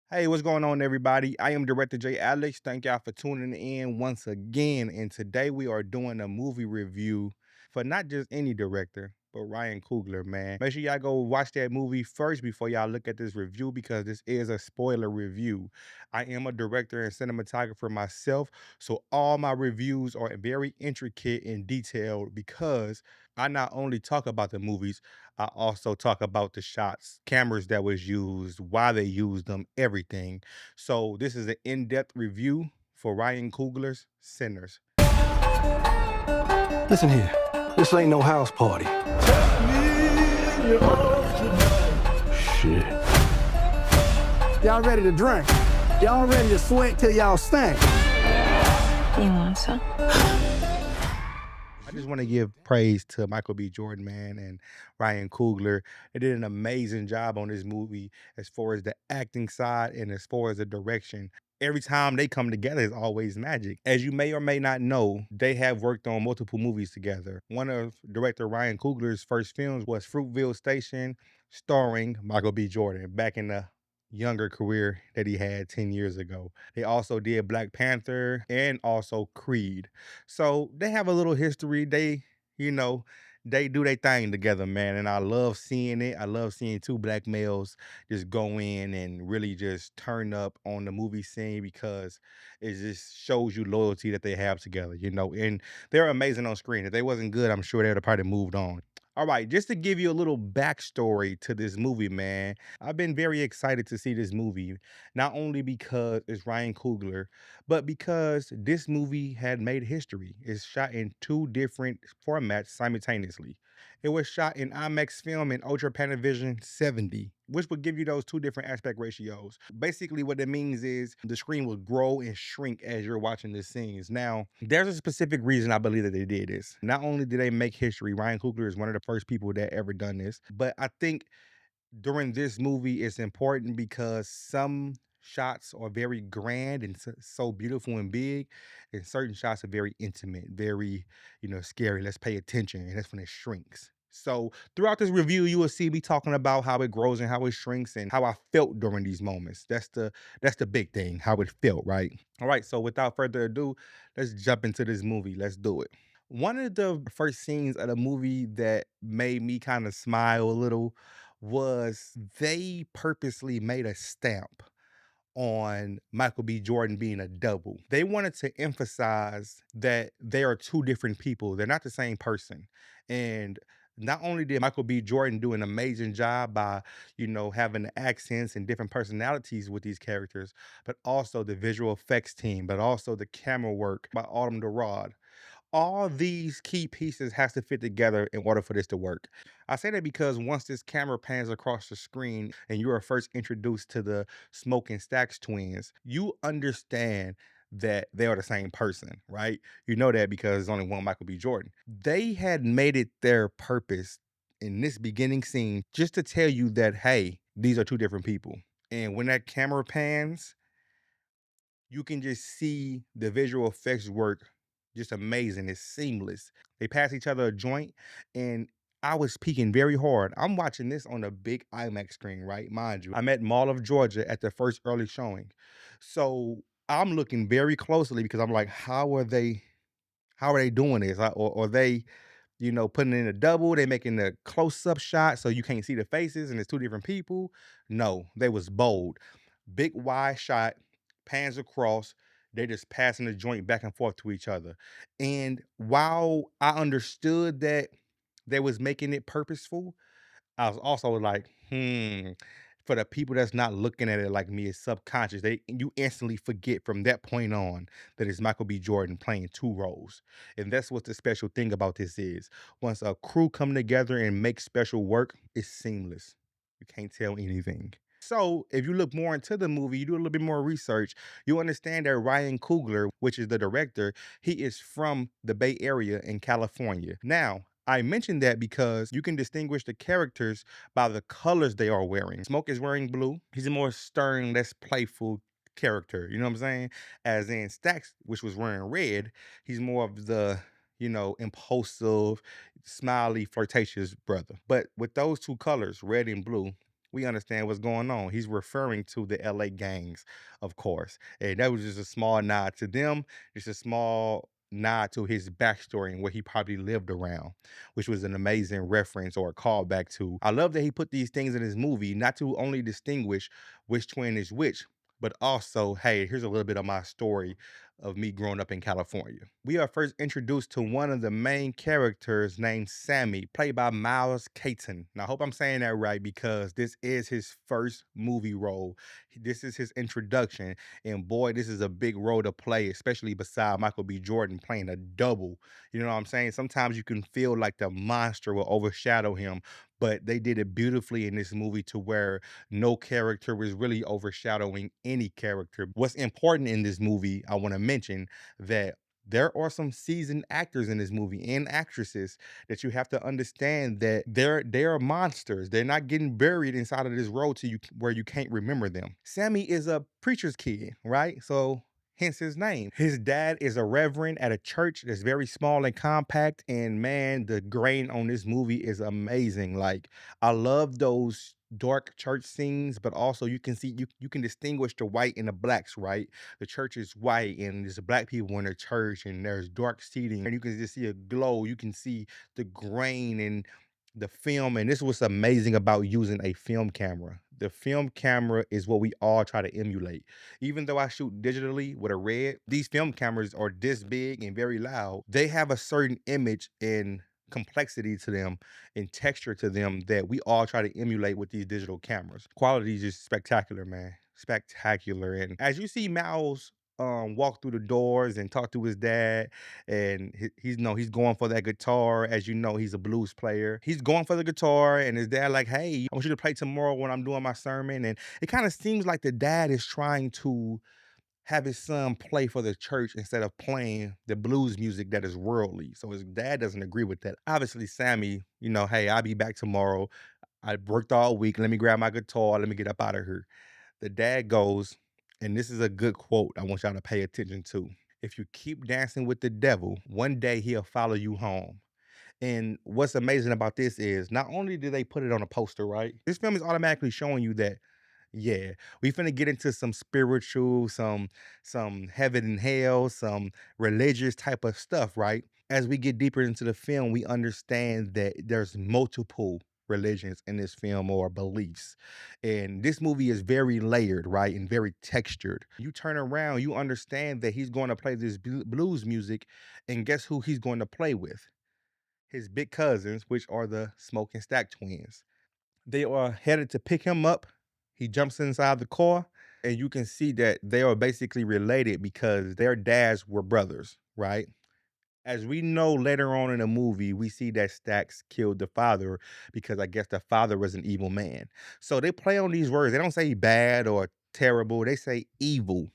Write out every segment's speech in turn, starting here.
Hey, what's going on, everybody? I am Director J. Alex. Thank y'all for tuning in once again. And today we are doing a movie review for not just any director, but Ryan Coogler, man. Make sure y'all go watch that movie first before y'all look at this review because this is a spoiler review. I am a director and cinematographer myself, so all my reviews are very intricate and detailed because I not only talk about the movies, I also talk about the shots, cameras that was used, why they used them, everything. So this is an in-depth review for Ryan Coogler's Sinners. Listen here, this ain't no house party. Shit. Y'all ready to drink? Y'all ready to sweat till y'all stink? You want some? I just want to give praise to Michael B. Jordan, man, and Ryan Coogler. They did an amazing job on this movie as far as the acting side and as far as the direction. Every time they come together is always magic. As you may or may not know, they have worked on multiple movies together. One of director Ryan Coogler's first films was Fruitville Station, starring Michael B. Jordan back in the younger career that he had 10 years ago. They also did Black Panther and also Creed. So they have a little history. You know, they do their thing together, man. And I love seeing it. I love seeing two black males just go in and really just turn up on the movie scene because it just shows you loyalty that they have together, and they're amazing on screen. If they wasn't good, I'm sure they'd have probably moved on. All right, just to give you a little backstory to this movie, man, I've been very excited to see this movie, not only because it's Ryan Coogler, but because this movie had made history. It's shot in two different formats simultaneously. It was shot in IMAX film and Ultra Panavision 70, which would give you those two different aspect ratios. Basically, what it means is the screen will grow and shrink as you're watching the scenes. Now, there's a specific reason I believe that they did this. Not only did they make history, Ryan Coogler is one of the first people that ever done this, but I think during this movie it's important because some shots are very grand and so beautiful and big, and certain shots are very intimate, very, scary. Let's pay attention, and that's when it shrinks. So throughout this review, you will see me talking about how it grows and how it shrinks and how I felt during these moments. That's the big thing, how it felt, right? All right, so without further ado, let's jump into this movie. Let's do it. One of the first scenes of the movie that made me kind of smile a little was they purposely made a stamp on Michael B. Jordan being a double. They wanted to emphasize that they are two different people. They're not the same person. And not only did Michael B. Jordan do an amazing job by, having the accents and different personalities with these characters, but also the visual effects team, but also the camera work by Autumn Durrod. All these key pieces has to fit together in order for this to work. I say that because once this camera pans across the screen and you are first introduced to the Smoke and Stacks twins, you understand that they are the same person, right? You know that because there's only one Michael B. Jordan. They had made it their purpose in this beginning scene just to tell you that, hey, these are two different people. And when that camera pans, you can just see the visual effects work just amazing. It's seamless. They pass each other a joint, and I was peeking very hard. I'm watching this on a big IMAX screen, right? Mind you, I'm at Mall of Georgia at the first early showing. So I'm looking very closely because I'm like, how are they doing this? Or they, putting in a double, they making a close-up shot so you can't see the faces and it's two different people. No, they was bold. Big wide shot, pans across, they just passing the joint back and forth to each other. And while I understood that they was making it purposeful, I was also like, for the people that's not looking at it like me, it's subconscious. You instantly forget from that point on that it's Michael B. Jordan playing two roles. And that's what the special thing about this is. Once a crew come together and make special work, it's seamless. You can't tell anything. So if you look more into the movie, you do a little bit more research, you understand that Ryan Coogler, which is the director, he is from the Bay Area in California. Now, I mentioned that because you can distinguish the characters by the colors they are wearing. Smoke is wearing blue. He's a more stern, less playful character. You know what I'm saying? As in Stacks, which was wearing red, he's more of the, impulsive, smiley, flirtatious brother. But with those two colors, red and blue, we understand what's going on. He's referring to the LA gangs, of course. And that was just a small nod to them, just a small nod to his backstory and what he probably lived around, which was an amazing reference or a callback to. I love that he put these things in his movie, not to only distinguish which twin is which, but also, hey, here's a little bit of my story of me growing up in California. We are first introduced to one of the main characters named Sammy, played by Miles Caton. Now, I hope I'm saying that right because this is his first movie role. This is his introduction. And boy, this is a big role to play, especially beside Michael B. Jordan playing a double. You know what I'm saying? Sometimes you can feel like the monster will overshadow him, but they did it beautifully in this movie to where no character was really overshadowing any character. What's important in this movie, I want to mention that there are some seasoned actors in this movie and actresses that you have to understand that they're monsters. They're not getting buried inside of this role to you where you can't remember them. Sammy is a preacher's kid, right? So hence his name. His dad is a reverend at a church that's very small and compact. And man, the grain on this movie is amazing. Like, I love those dark church scenes, but also you can see you can distinguish the white and the blacks, right? The church is white and there's black people in the church and there's dark seating and you can just see a glow. You can see the grain and the film. And this is what's amazing about using a film camera. The film camera is what we all try to emulate. Even though I shoot digitally with a red, these film cameras are this big and very loud. They have a certain image and complexity to them and texture to them that we all try to emulate with these digital cameras. Quality is just spectacular, man. Spectacular. And as you see Miles walk through the doors and talk to his dad, and he's going for that guitar. As you know, he's a blues player. He's going for the guitar, and his dad like, hey, I want you to play tomorrow when I'm doing my sermon. And it kind of seems like the dad is trying to have his son play for the church instead of playing the blues music that is worldly. So his dad doesn't agree with that. Obviously, Sammy, hey, I'll be back tomorrow. I worked all week. Let me grab my guitar. Let me get up out of here. The dad goes, and this is a good quote I want y'all to pay attention to. If you keep dancing with the devil, one day he'll follow you home. And what's amazing about this is not only do they put it on a poster, right? This film is automatically showing you that, yeah, we finna get into some spiritual, some heaven and hell, some religious type of stuff, right? As we get deeper into the film, we understand that there's multiple religions in this film or beliefs. And this movie is very layered, right? And very textured. You turn around, you understand that he's going to play this blues music, and guess who he's going to play with? His big cousins, which are the Smoke and Stack twins. They are headed to pick him up. He jumps inside the car, and you can see that they are basically related because their dads were brothers, right? As we know later on in the movie, we see that Stacks killed the father because I guess the father was an evil man. So they play on these words. They don't say bad or terrible, they say evil,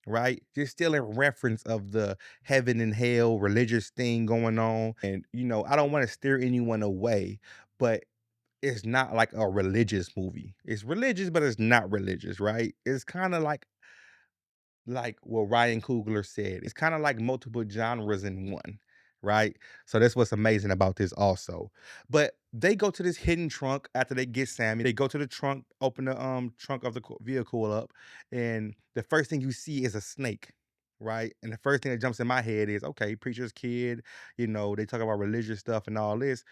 right? Just still in reference of the heaven and hell religious thing going on. And, I don't want to steer anyone away, but it's not like a religious movie. It's religious, but it's not religious, right? It's kind of like what Ryan Coogler said. It's kind of like multiple genres in one, right? So that's what's amazing about this also. But they go to this hidden trunk after they get Sammy. They go to the trunk, open the trunk of the vehicle up, and the first thing you see is a snake. Right. And the first thing that jumps in my head is, okay, preacher's kid, they talk about religious stuff and all this.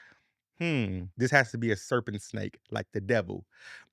This has to be a serpent snake, like the devil.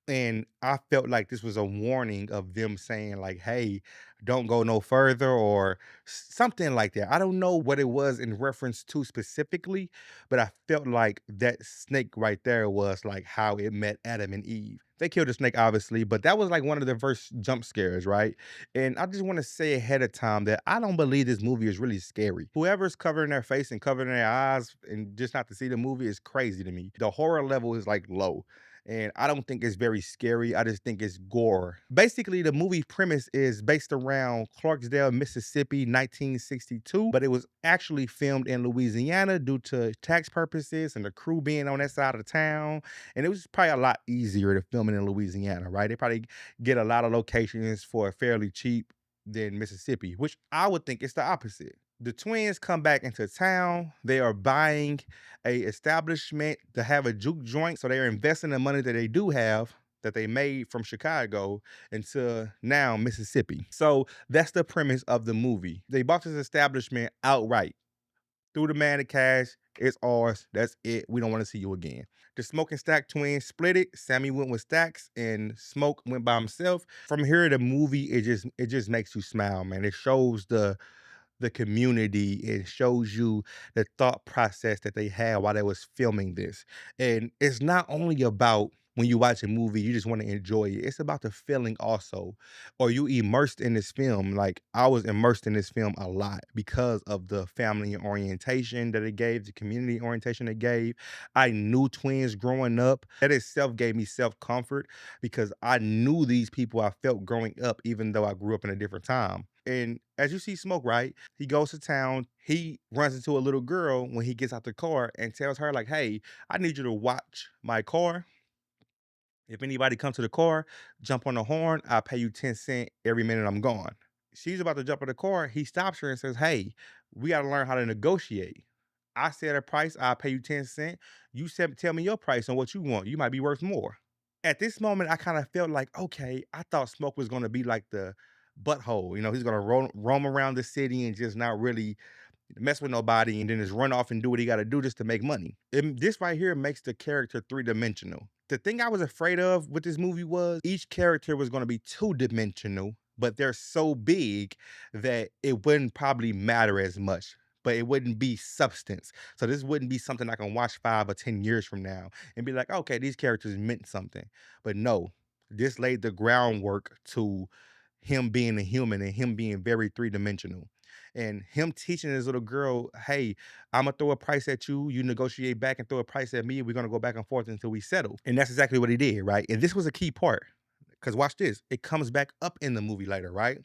And I felt like this was a warning of them saying like, "Hey, don't go no further," or something like that. I don't know what it was in reference to specifically, but I felt like that snake right there was like how it met Adam and Eve. They killed the snake, obviously, but that was like one of the first jump scares, right? And I just want to say ahead of time that I don't believe this movie is really scary. Whoever's covering their face and covering their eyes and just not to see the movie is crazy to me. The horror level is like low. And I don't think it's very scary. I just think it's gore. Basically, the movie premise is based around Clarksdale, Mississippi, 1962, but it was actually filmed in Louisiana due to tax purposes and the crew being on that side of town. And it was probably a lot easier to film it in Louisiana, right? They probably get a lot of locations for fairly cheap than Mississippi, which I would think is the opposite. The twins come back into town. They are buying a establishment to have a juke joint. So they're investing the money that they do have that they made from Chicago into now Mississippi. So that's the premise of the movie. They bought this establishment outright, threw the man the cash. It's ours. That's it. We don't want to see you again. The Smoke and Stack twins split it. Sammy went with Stacks, and Smoke went by himself. From here, the movie it just makes you smile, man. It shows the community. It shows you the thought process that they had while they was filming this. And it's not only about when you watch a movie, you just want to enjoy it. It's about the feeling also. Or you immersed in this film. Like I was immersed in this film a lot because of the family orientation that it gave, the community orientation it gave. I knew twins growing up. That itself gave me self-comfort because I knew these people I felt growing up, even though I grew up in a different time. And as you see Smoke, right? He goes to town. He runs into a little girl when he gets out the car and tells her, like, hey, I need you to watch my car. If anybody comes to the car, jump on the horn. I'll pay you 10 cents every minute I'm gone. She's about to jump in the car. He stops her and says, hey, we got to learn how to negotiate. I said a price, I'll pay you 10 cents. You said, tell me your price on what you want. You might be worth more. At this moment, I kind of felt like, okay, I thought Smoke was going to be like the butthole. He's going to roam around the city and just not really mess with nobody and then just run off and do what he got to do just to make money. This right here makes the character three-dimensional. The thing I was afraid of with this movie was each character was going to be two-dimensional, but they're so big that it wouldn't probably matter as much. But it wouldn't be substance. So this wouldn't be something I can watch 5 or 10 years from now and be like, okay, these characters meant something. But no, this laid the groundwork to him being a human and him being very three-dimensional and him teaching his little girl, hey, I'm gonna throw a price at you, you negotiate back and throw a price at me, we're gonna go back and forth until we settle. And that's exactly what he did, right? And this was a key part. Because watch this, it comes back up in the movie later, right?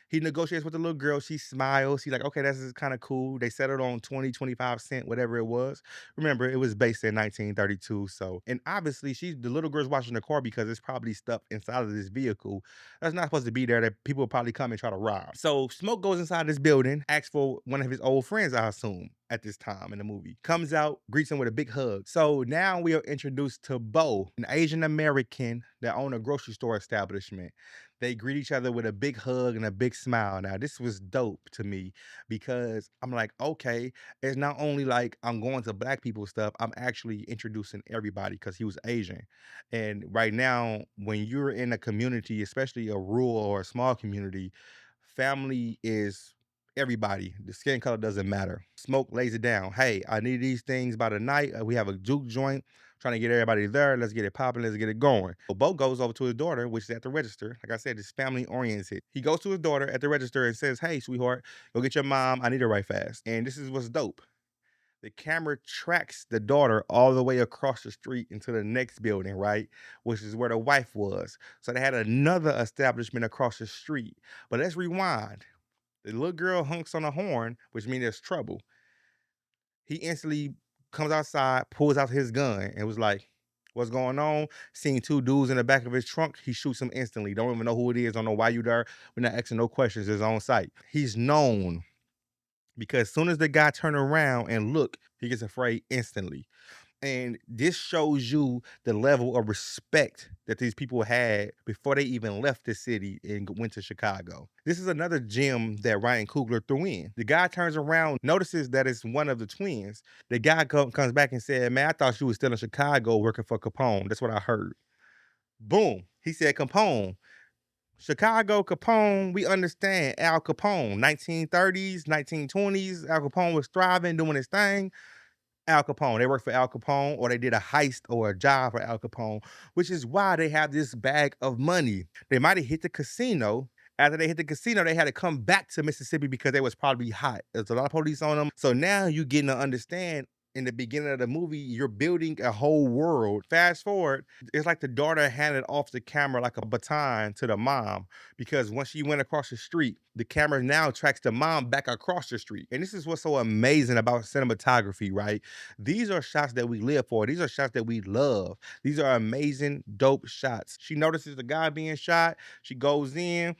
He negotiates with the little girl. She smiles. She's like, okay, that's kind of cool. They settled on 20, 25 cents, whatever it was. Remember, it was based in 1932. So, and obviously, the little girl's watching the car because it's probably stuff inside of this vehicle that's not supposed to be there that people will probably come and try to rob. So, Smoke goes inside this building, asks for one of his old friends, I assume, at this time in the movie. Comes out, greets him with a big hug. So now we are introduced to Bo, an Asian American that owned a grocery store establishment. They greet each other with a big hug and a big smile. Now, this was dope to me because I'm like, okay, it's not only like I'm going to black people stuff, I'm actually introducing everybody because he was Asian. And right now, when you're in a community, especially a rural or a small community, family is everybody. The skin color doesn't matter. Smoke lays it down. Hey, I need these things by the night. We have a juke joint. Trying to get everybody there. Let's get it popping. Let's get it going. So Bo goes over to his daughter, which is at the register. Like I said, it's family oriented. He goes to his daughter at the register and says, hey, sweetheart, go get your mom. I need her right fast. And this is what's dope. The camera tracks the daughter all the way across the street into the next building, right? Which is where the wife was. So they had another establishment across the street. But let's rewind. The little girl honks on a horn, which means there's trouble. He instantly comes outside, pulls out his gun, and was like, what's going on? Seeing two dudes in the back of his trunk, he shoots him instantly. Don't even know who it is, don't know why you there. We're not asking no questions, it's on site. He's known because as soon as the guy turn around and look, he gets afraid instantly. And this shows you the level of respect that these people had before they even left the city and went to Chicago. This is another gem that Ryan Coogler threw in. The guy turns around, notices that it's one of the twins. The guy comes back and said, man, I thought you was still in Chicago working for Capone. That's what I heard. Boom. He said, Capone. Chicago, Capone, we understand Al Capone. 1930s, 1920s, Al Capone was thriving, doing his thing. Al Capone. They worked for Al Capone or they did a heist or a job for Al Capone, which is why they have this bag of money. They might have hit the casino. After they hit the casino, they had to come back to Mississippi because they was probably hot. There's a lot of police on them. So now you getting to understand in the beginning of the movie, you're building a whole world. Fast forward, it's like the daughter handed off the camera like a baton to the mom because once she went across the street, the camera now tracks the mom back across the street. And this is what's so amazing about cinematography, right? These are shots that we live for. These are shots that we love. These are amazing, dope shots. She notices the guy being shot. She goes in,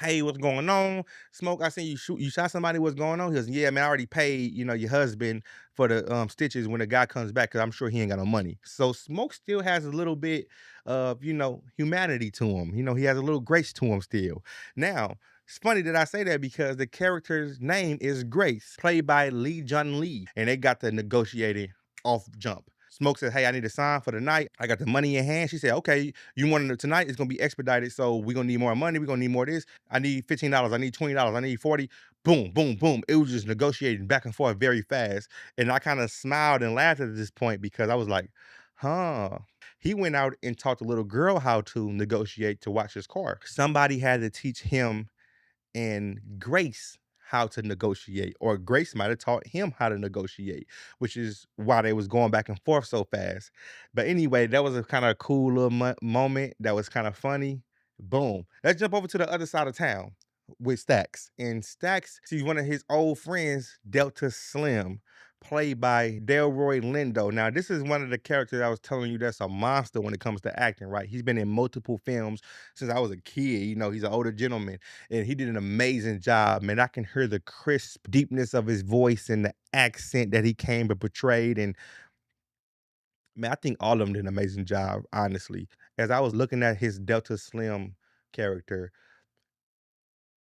"Hey, what's going on? Smoke, I seen you shot somebody, what's going on?" He goes, "Yeah, man, I already paid, your husband for the stitches when the guy comes back, because I'm sure he ain't got no money." So Smoke still has a little bit of, humanity to him. He has a little grace to him still. Now, it's funny that I say that because the character's name is Grace, played by Lee Jun Lee, and they got the negotiating off jump. Smoke said, "Hey, I need a sign for the night. I got the money in hand." She said, "Okay, you want it tonight? It's gonna be expedited, so we're gonna need more money. We're gonna need more of this. I need $15. I need $20. I need 40. Boom, boom, boom. It was just negotiating back and forth very fast. And I kind of smiled and laughed at this point because I was like, huh. He went out and taught the little girl how to negotiate to watch his car. Somebody had to teach him and Grace how to negotiate, or Grace might have taught him how to negotiate, which is why they was going back and forth so fast. But anyway, that was a kind of cool little moment that was kind of funny. Boom. Let's jump over to the other side of town with Stacks. And Stacks sees one of his old friends, Delta Slim, played by Delroy Lindo. Now, this is one of the characters I was telling you that's a monster when it comes to acting, right? He's been in multiple films since I was a kid. He's an older gentleman and he did an amazing job, man. I can hear the crisp deepness of his voice and the accent that he came and portrayed. And man, I think all of them did an amazing job, honestly. As I was looking at his Delta Slim character,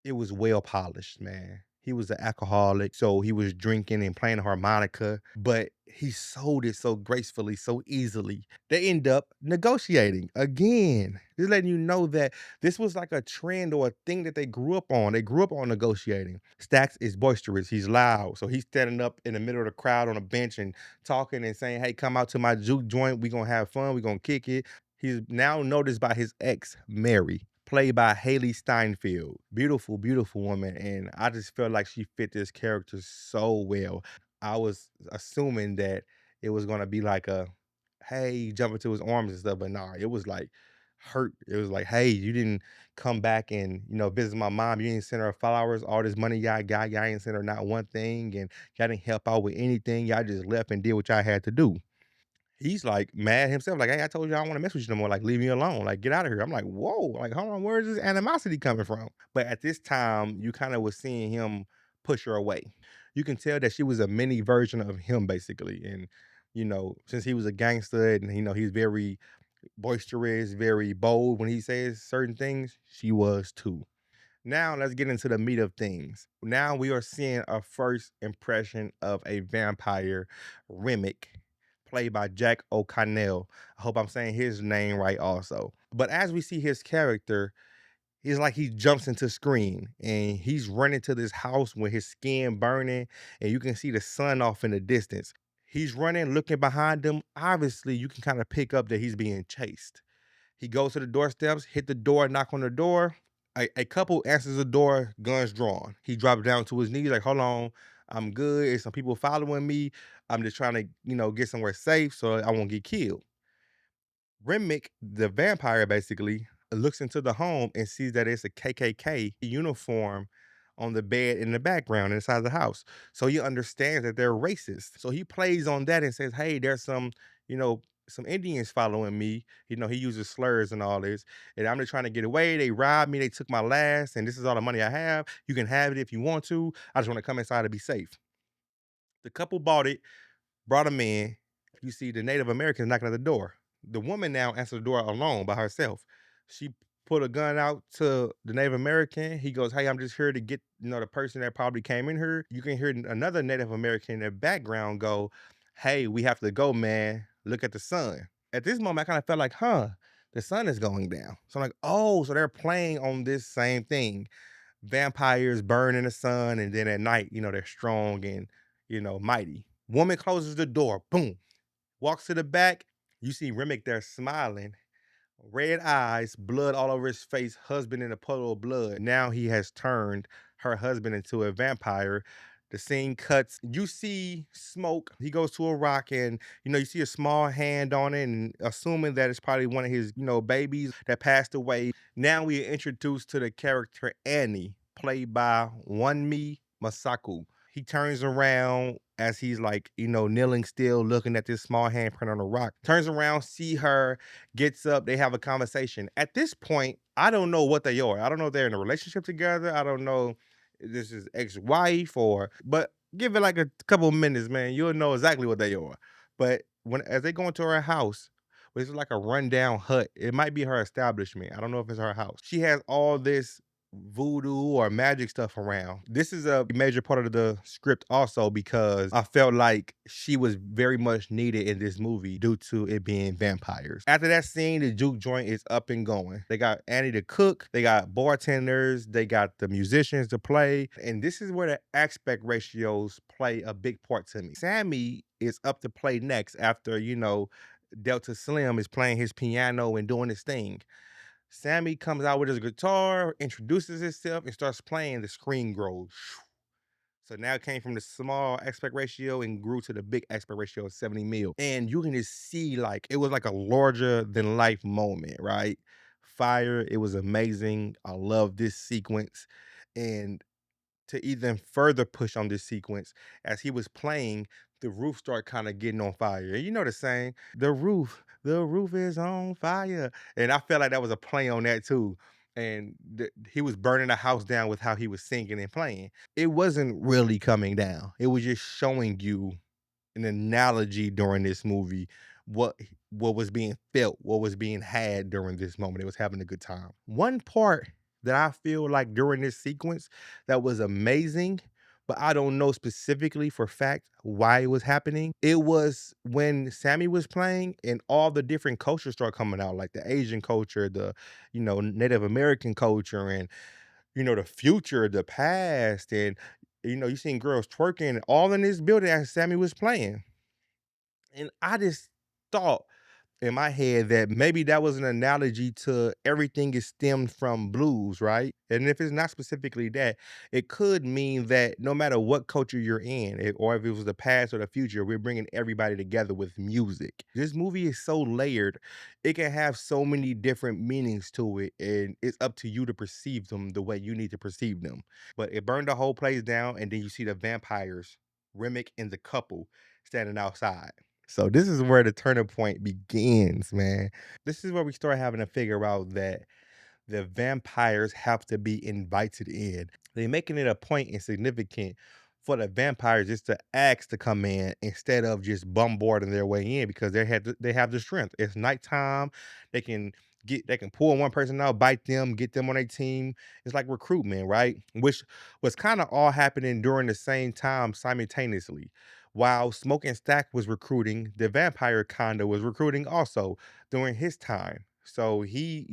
it was well polished, man. He was an alcoholic, so he was drinking and playing the harmonica, but he sold it so gracefully, so easily. They end up negotiating again. Just letting you know that this was like a trend or a thing that they grew up on. They grew up on negotiating. Stacks is boisterous. He's loud. So he's standing up in the middle of the crowd on a bench and talking and saying, "Hey, come out to my juke joint. We're gonna have fun. We're gonna kick it." He's now noticed by his ex, Mary, played by Haley Steinfeld. Beautiful, beautiful woman. And I just felt like she fit this character so well. I was assuming that it was gonna be like a, hey, jump into his arms and stuff, but nah, it was like hurt. It was like, hey, you didn't come back and visit my mom. You didn't send her flowers. All this money y'all got, y'all ain't send her not one thing, and y'all didn't help out with anything. Y'all just left and did what y'all had to do. He's like mad himself, like, "Hey, I told you I don't wanna mess with you no more, like, leave me alone, like, get out of here." I'm like, "Whoa, like, hold on, where is this animosity coming from?" But at this time, you kinda was seeing him push her away. You can tell that she was a mini version of him, basically, and, since he was a gangster and, he's very boisterous, very bold when he says certain things, she was too. Now let's get into the meat of things. Now we are seeing a first impression of a vampire, Remick, played by Jack O'Connell. I hope I'm saying his name right also. But as we see his character, it's like he jumps into screen and he's running to this house with his skin burning and you can see the sun off in the distance. He's running, looking behind him. Obviously, you can kind of pick up that he's being chased. He goes to the doorsteps, hit the door, knock on the door. A couple answers the door, guns drawn. He drops down to his knees, like, hold on, I'm good. There's some people following me. I'm just trying to, get somewhere safe so I won't get killed. Remick, the vampire, basically looks into the home and sees that it's a KKK uniform on the bed in the background inside the house. So he understands that they're racist. So he plays on that and says, "Hey, there's you know, some Indians following me." He uses slurs and all this, and I'm just trying to get away. They robbed me. They took my last, and this is all the money I have. You can have it if you want to. I just want to come inside to be safe. The couple bought it, brought him in. You see the Native Americans knocking at the door. The woman now answered the door alone by herself. She put a gun out to the Native American. He goes, "Hey, I'm just here to get, the person that probably came in here." You can hear another Native American in the background go, "Hey, we have to go, man. Look at the sun." At this moment, I kind of felt like, the sun is going down. So I'm like, oh, so they're playing on this same thing. Vampires burn in the sun, and then at night, they're strong and, mighty. Woman closes the door, boom, walks to the back. You see Remick there smiling, red eyes, blood all over his face, husband in a puddle of blood. Now he has turned her husband into a vampire. The scene cuts. You see smoke. He goes to a rock and, you see a small hand on it and assuming that it's probably one of his, babies that passed away. Now we are introduced to the character Annie, played by Wanmi Masaku. He turns around as he's like, kneeling still, looking at this small handprint on a rock. Turns around, see her, gets up, they have a conversation. At this point, I don't know what they are. I don't know if they're in a relationship together. I don't know if this is ex-wife but give it like a couple of minutes, man. You'll know exactly what they are. But as they go into her house, which is like a rundown hut. It might be her establishment. I don't know if it's her house. She has all this voodoo or magic stuff around. This is a major part of the script also because I felt like she was very much needed in this movie due to it being vampires. After that scene, the juke joint is up and going. They got Annie to cook, they got bartenders, they got the musicians to play, and this is where the aspect ratios play a big part to me. Sammy is up to play next after, Delta Slim is playing his piano and doing his thing. Sammy comes out with his guitar, introduces himself, and starts playing. The screen grows. So now it came from the small aspect ratio and grew to the big aspect ratio of 70 mil. And you can just see like it was like a larger than life moment, right? Fire, it was amazing. I love this sequence. And to even further push on this sequence, as he was playing, the roof started kind of getting on fire. And you know the saying, the roof is on fire. And I felt like that was a play on that too. And he was burning the house down with how he was singing and playing. It wasn't really coming down. It was just showing you an analogy during this movie what what was being felt, what was being had during this moment. It was having a good time. One part that I feel like during this sequence that was amazing, but I don't know specifically for fact why it was happening. It was when Sammy was playing and all the different cultures start coming out, like the Asian culture, the Native American culture, and the future, the past, and you seen girls twerking all in this building as Sammy was playing. And I just thought in my head that maybe that was an analogy to everything is stemmed from blues, right? And if it's not specifically that, it could mean that no matter what culture you're in, or if it was the past or the future, we're bringing everybody together with music. This movie is so layered, it can have so many different meanings to it, and it's up to you to perceive them the way you need to perceive them. But it burned the whole place down, and then you see the vampires, Remick and the couple, standing outside. So this is where the turning point begins, man. This is where we start having to figure out that the vampires have to be invited in. They're making it a point and significant for the vampires just to ask to come in instead of just bombarding their way in because they have the strength. It's nighttime. They can they can pull one person out, bite them, get them on their team. It's like recruitment, right? Which was kind of all happening during the same time simultaneously. While Smoke and Stack was recruiting, the vampire kinda was recruiting also during his time. So he,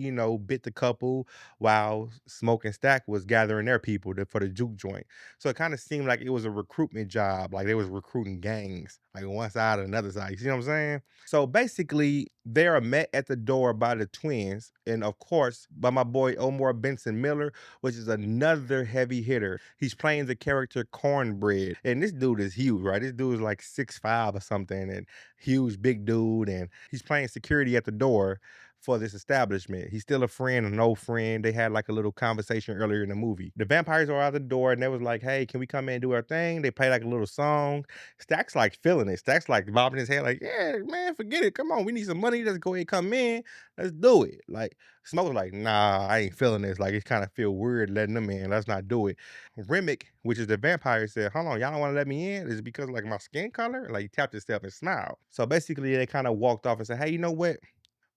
bit the couple while Smoke and Stack was gathering their people for the juke joint. So it kind of seemed like it was a recruitment job, like they was recruiting gangs, like one side or another side. You see what I'm saying? So basically, they are met at the door by the twins, and of course, by my boy Omar Benson Miller, which is another heavy hitter. He's playing the character Cornbread, and this dude is huge, right? This dude is like 6'5" or something, and huge, big dude, and he's playing security at the door for this establishment. He's still a friend, an old friend. They had like a little conversation earlier in the movie. The vampires are out the door and they was like, hey, can we come in and do our thing? They play like a little song. Stack's like feeling it. Stack's like bobbing his head like, yeah, man, forget it. Come on, we need some money. Let's go ahead and come in. Let's do it. Like Smoke was like, nah, I ain't feeling this. Like it kind of feel weird letting them in. Let's not do it. Remick, which is the vampire, said, hold on, y'all don't want to let me in? Is it because like my skin color? Like he tapped himself and smiled. So basically they kind of walked off and said, hey, you know what?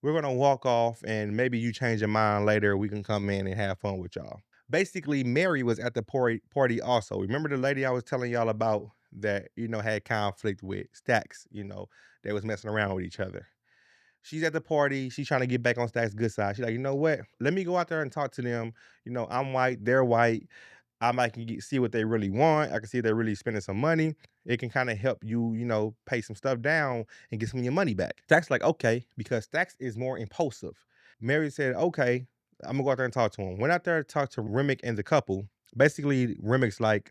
We're gonna walk off and maybe you change your mind later. We can come in and have fun with y'all. Basically, Mary was at the party also. Remember the lady I was telling y'all about that, had conflict with Stacks, they was messing around with each other. She's at the party. She's trying to get back on Stack's good side. She's like, you know what? Let me go out there and talk to them. I'm white, they're white. I might can see what they really want. I can see if they're really spending some money. It can kind of help you, pay some stuff down and get some of your money back. Stack's like, okay, because Stacks is more impulsive. Mary said, okay, I'm gonna go out there and talk to him. Went out there to talk to Remick and the couple. Basically, Remick's like,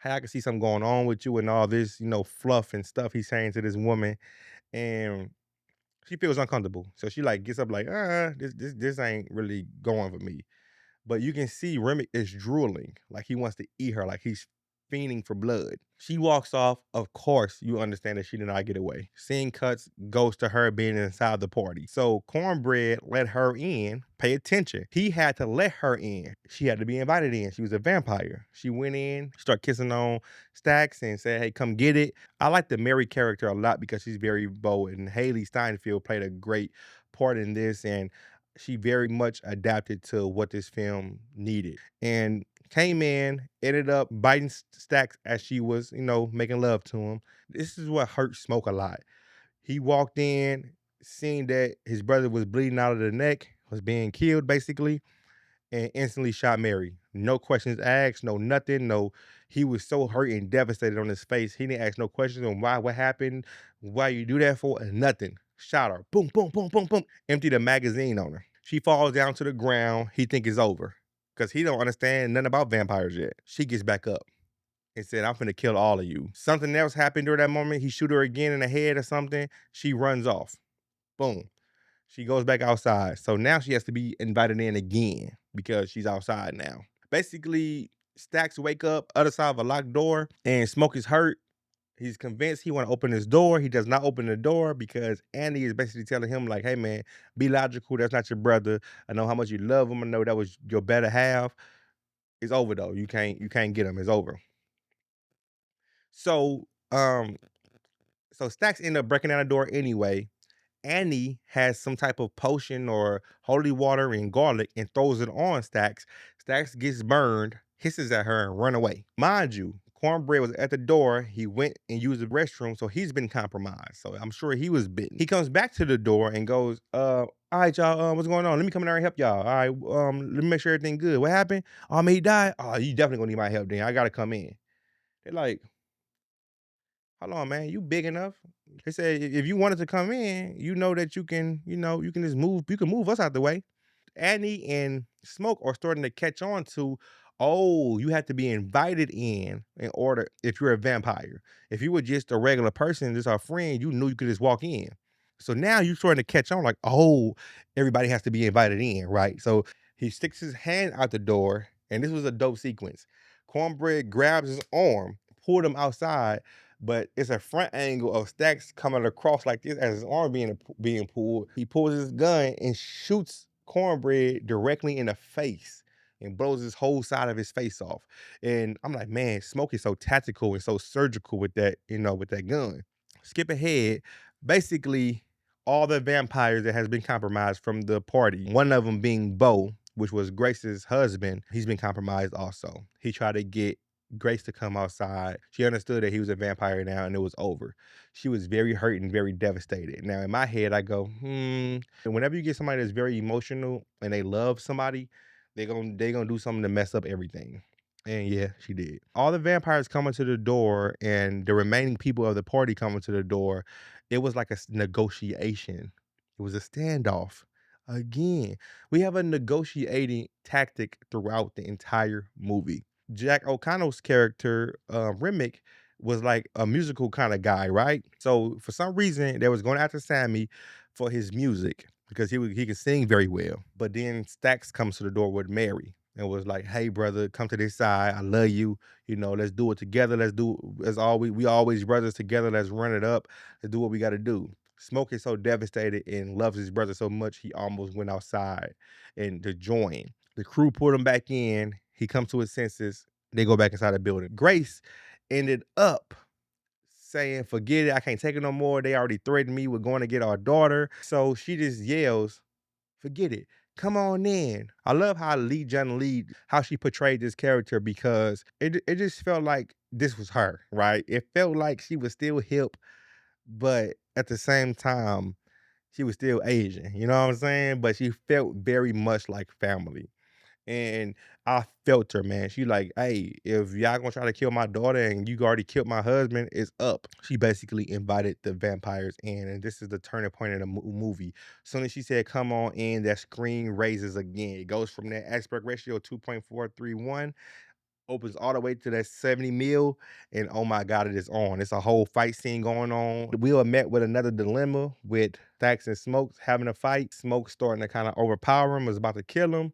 hey, I can see something going on with you and all this, fluff and stuff he's saying to this woman. And she feels uncomfortable. So she like gets up like, this ain't really going for me. But you can see Remick is drooling, like he wants to eat her, like he's fiending for blood. She walks off. Of course, you understand that she did not get away. Scene cuts, goes to her being inside the party. So Cornbread let her in. Pay attention. He had to let her in. She had to be invited in. She was a vampire. She went in, started kissing on Stacks and said, hey, come get it. I like the Mary character a lot because she's very bold. And Haley Steinfeld played a great part in this. And she very much adapted to what this film needed. And came in, ended up biting Stacks as she was, making love to him. This is what hurt Smoke a lot. He walked in, seeing that his brother was bleeding out of the neck, was being killed basically, and instantly shot Mary. No questions asked, no nothing, no. He was so hurt and devastated on his face. He didn't ask no questions on why, what happened, why you do that for, and nothing. Shot her. Boom, boom, boom, boom, boom. Emptied a magazine on her. She falls down to the ground. He think it's over because he don't understand nothing about vampires yet. She gets back up and said, I'm finna kill all of you. Something else happened during that moment. He shoot her again in the head or something. She runs off. Boom. She goes back outside. So now she has to be invited in again because she's outside now. Basically, Stacks wake up other side of a locked door and Smoke is hurt. He's convinced he want to open his door. He does not open the door because Andy is basically telling him like, hey man, be logical. That's not your brother. I know how much you love him. I know that was your better half. It's over though. You can't get him. It's over. So so Stacks end up breaking down the door anyway. Annie has some type of potion or holy water and garlic and throws it on Stacks. Stacks gets burned, hisses at her, and run away. Mind you, Cornbread was at the door. He went and used the restroom, so he's been compromised. So I'm sure he was bitten. He comes back to the door and goes, all right, y'all, what's going on? Let me come in there and help y'all. All right, let me make sure everything good. What happened? Oh, man, he died? Oh, you definitely gonna need my help then. I gotta come in. They're like, hold on, man, you big enough? They said if you wanted to come in, you know that you can just move, you can move us out the way. Annie and Smoke are starting to catch on to, oh, you have to be invited in order if you're a vampire. If you were just a regular person, just our friend, you knew you could just walk in. So now you're starting to catch on like, oh, everybody has to be invited in, right? So he sticks his hand out the door, and this was a dope sequence. Cornbread grabs his arm, pulled him outside, but it's a front angle of Stacks coming across like this as his arm being pulled. He pulls his gun and shoots Cornbread directly in the face and blows his whole side of his face off. And I'm like, man, Smoke is so tactical and so surgical with that, with that gun. Skip ahead. Basically, all the vampires that has been compromised from the party, one of them being Bo, which was Grace's husband, he's been compromised also. He tried to get Grace to come outside. She understood that he was a vampire now and it was over. She was very hurt and very devastated. Now, in my head, I go, And whenever you get somebody that's very emotional and they love somebody, they gonna do something to mess up everything. And yeah, she did. All the vampires coming to the door and the remaining people of the party coming to the door, it was like a negotiation. It was a standoff. Again, we have a negotiating tactic throughout the entire movie. Jack O'Connell's character, Remick, was like a musical kind of guy, right? So for some reason, they was going after Sammy for his music because he could sing very well. But then Stax comes to the door with Mary and was like, "Hey, brother, come to this side. I love you. Let's do it together. Let's do as always. We always brothers together. Let's run it up. Let's do what we got to do." Smoke is so devastated and loves his brother so much he almost went outside and to join. The crew pulled him back in. He comes to his senses. They go back inside the building. Grace ended up saying, forget it. I can't take it no more. They already threatened me with going to get our daughter. So she just yells, forget it. Come on in. I love how Lee Jun Lee, how she portrayed this character because it just felt like this was her, right? It felt like she was still hip, but at the same time, she was still Asian. You know what I'm saying? But she felt very much like family. And I felt her, man. She like, hey, if y'all gonna try to kill my daughter and you already killed my husband, it's up. She basically invited the vampires in, and this is the turning point in the movie. As soon as she said, come on in, that screen raises again. It goes from that aspect ratio 2.431, opens all the way to that 70 mil, and oh my God, it is on. It's a whole fight scene going on. We were met with another dilemma with Thax and Smokes having a fight. Smoke starting to kind of overpower him, was about to kill him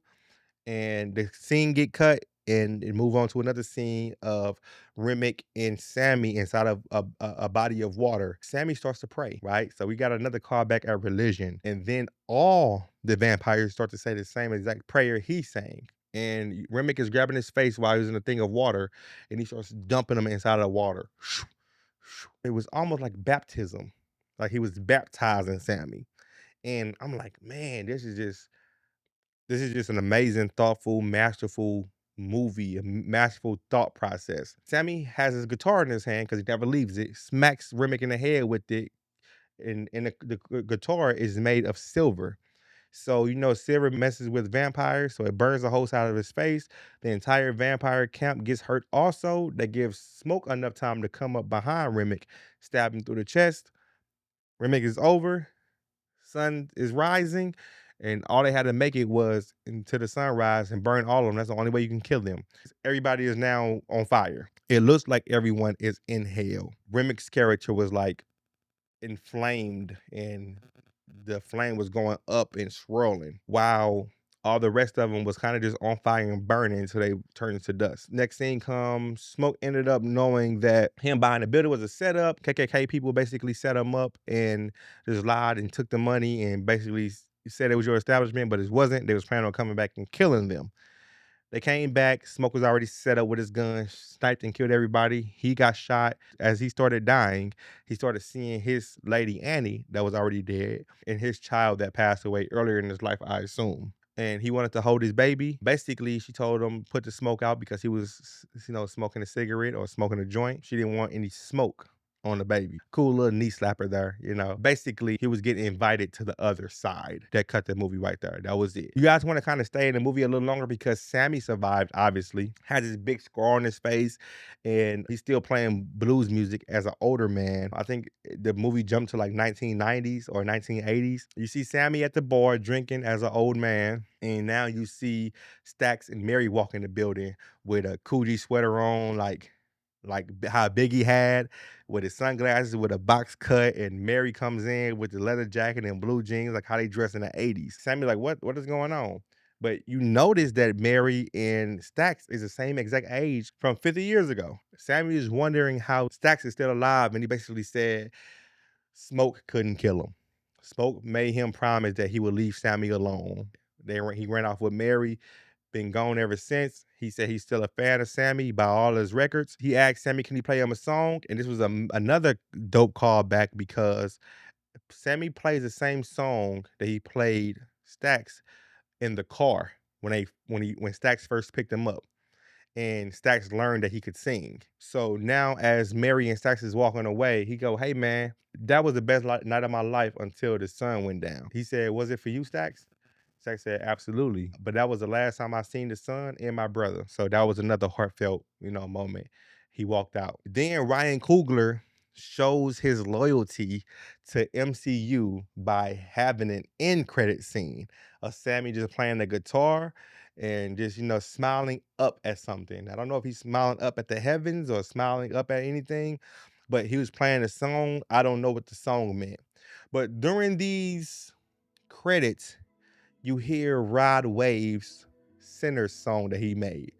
and the scene get cut and move on to another scene of Remick and Sammy inside of a body of water. Sammy starts to pray, right? So we got another callback at religion. And then all the vampires start to say the same exact prayer he's saying. And Remick is grabbing his face while he's in a thing of water, and he starts dumping them inside of the water. It was almost like baptism, like he was baptizing Sammy. And I'm like, man, this is just an amazing, thoughtful, masterful movie, a masterful thought process. Sammy has his guitar in his hand because he never leaves it, smacks Remick in the head with it, and the guitar is made of silver. So, silver messes with vampires, so it burns the whole side of his face. The entire vampire camp gets hurt also. That gives Smoke enough time to come up behind Remick, stab him through the chest. Remick is over, sun is rising, and all they had to make it was into the sunrise and burn all of them. That's the only way you can kill them. Everybody is now on fire. It looks like everyone is in hell. Remick's character was like inflamed, and the flame was going up and swirling, while all the rest of them was kind of just on fire and burning until they turned into dust. Next scene comes, Smoke ended up knowing that him buying the building was a setup. KKK people basically set him up and just lied and took the money and basically said it was your establishment, but it wasn't. They was planning on coming back and killing them. They came back. Smoke was already set up with his gun, sniped and killed everybody. He got shot. As he started dying, he started seeing his lady Annie that was already dead and his child that passed away earlier in his life, I assume. And he wanted to hold his baby. Basically, she told him put the smoke out because he was, smoking a cigarette or smoking a joint. She didn't want any smoke on the baby. Cool little knee slapper there. Basically, he was getting invited to the other side. That cut the movie right there. That was it. You guys want to kind of stay in the movie a little longer because Sammy survived, obviously. Had this big scar on his face, and he's still playing blues music as an older man. I think the movie jumped to like 1990s or 1980s. You see Sammy at the bar drinking as an old man, and now you see Stax and Mary walk in the building with a Coogee sweater on, like how Biggie had, with his sunglasses, with a box cut, and Mary comes in with the leather jacket and blue jeans, like how they dress in the 80s. Sammy like, what is going on? But you notice that Mary and Stax is the same exact age from 50 years ago. Sammy is wondering how Stax is still alive, and he basically said Smoke couldn't kill him. Smoke made him promise that he would leave Sammy alone. He ran off with Mary, been gone ever since. He said he's still a fan of Sammy by all his records. He asked Sammy, can he play him a song? And this was another dope callback because Sammy plays the same song that he played Stax in the car when Stax first picked him up. And Stax learned that he could sing. So now as Mary and Stax is walking away, he go, hey man, that was the best night of my life until the sun went down. He said, was it for you, Stax? Stax said, absolutely. But that was the last time I seen the sun and my brother. So that was another heartfelt, moment. He walked out. Then Ryan Coogler shows his loyalty to MCU by having an end credit scene of Sammy just playing the guitar and just, smiling up at something. I don't know if he's smiling up at the heavens or smiling up at anything, but he was playing a song. I don't know what the song meant. But during these credits, you hear Rod Wave's Sinner's song that he made.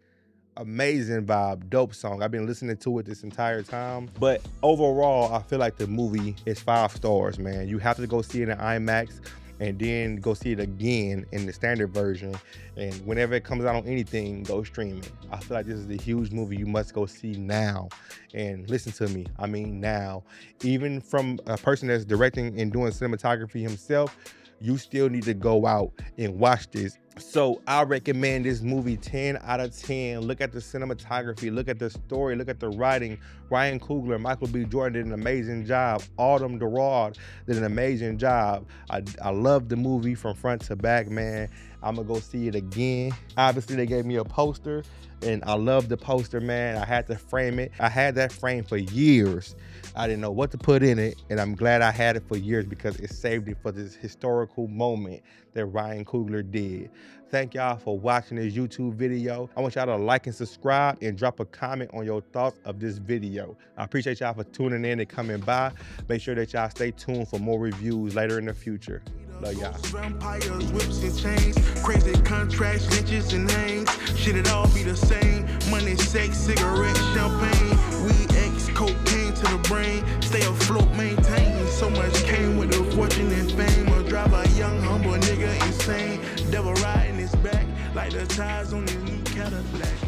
Amazing vibe, dope song. I've been listening to it this entire time. But overall, I feel like the movie is 5 stars, man. You have to go see it in IMAX and then go see it again in the standard version. And whenever it comes out on anything, go stream it. I feel like this is a huge movie you must go see now. And listen to me, I mean now. Even from a person that's directing and doing cinematography himself, you still need to go out and watch this. So I recommend this movie 10 out of 10. Look at the cinematography, look at the story, look at the writing. Ryan Coogler, Michael B. Jordan did an amazing job. Autumn Durrard did an amazing job. I love the movie from front to back, man. I'm gonna go see it again. Obviously, they gave me a poster, and I love the poster, man. I had to frame it. I had that frame for years. I didn't know what to put in it, and I'm glad I had it for years because it saved it for this historical moment that Ryan Coogler did. Thank y'all for watching this YouTube video. I want y'all to like and subscribe and drop a comment on your thoughts of this video. I appreciate y'all for tuning in and coming by. Make sure that y'all stay tuned for more reviews later in the future. Love y'all. Vampires, whips and chains, crazy contracts, lynches and hangs. Should it all be the same? Money, sex, cigarettes, champagne, weed, X, cocaine to the brain. Stay afloat, maintain. So much came with the fortune and fame. Or drive a young, humble nigga insane. Devil riding his back like the tires on his new Cadillac.